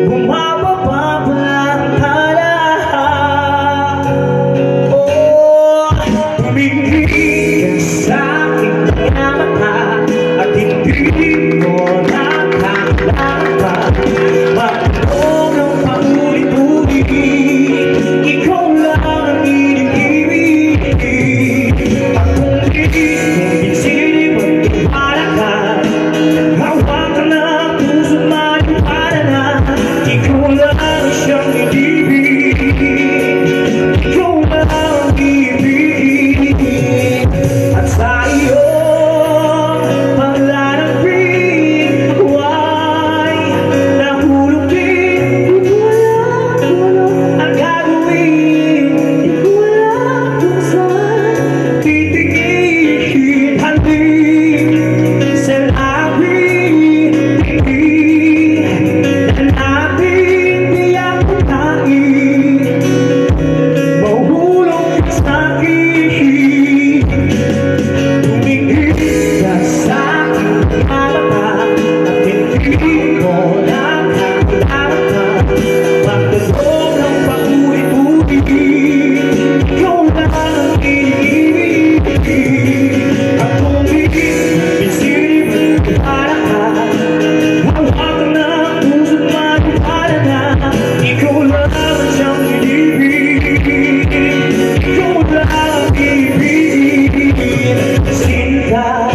Bumababa pa ang tala. Oh, tumingin sa aking mga mata at hindi mo nakakalaban. Magtanong ng paulit-ulit, ikaw lang ang iniibig. At kung iisipin mo para ka, hawakan na ang puso maniwala na ikaw lang ang siyang inibig. Ikaw lang ang ibig. At sa iyong paglalambing ako ay nahulog din. Di ko alam ang gagawin. Di ko alam kung saan titingin. Halik sa labing tingin na natin di ako nais. Mahulog ka sa'kin. Tumingin ka sa aking mga mata at hindi mo nakakalaban. Magtanong ng paulit-ulit, ikaw lang ang iniibig. At kung iisipin mo para ka, hawakan na ang puso't maniwala na ikaw lang ang siyang inibig. Ikaw lang ang ibig. Sinta.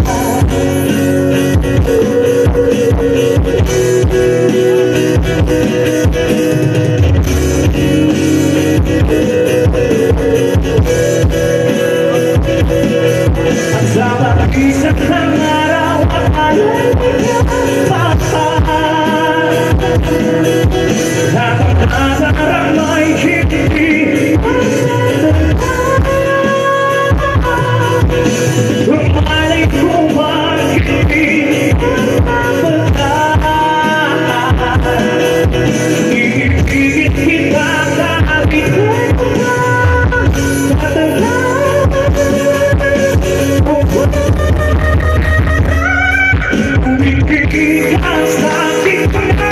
At sa pag-isip ng araw at alay nakakasarap may hindi malay ko bakit iibigin kita kahit umibig ka sa aking panahon.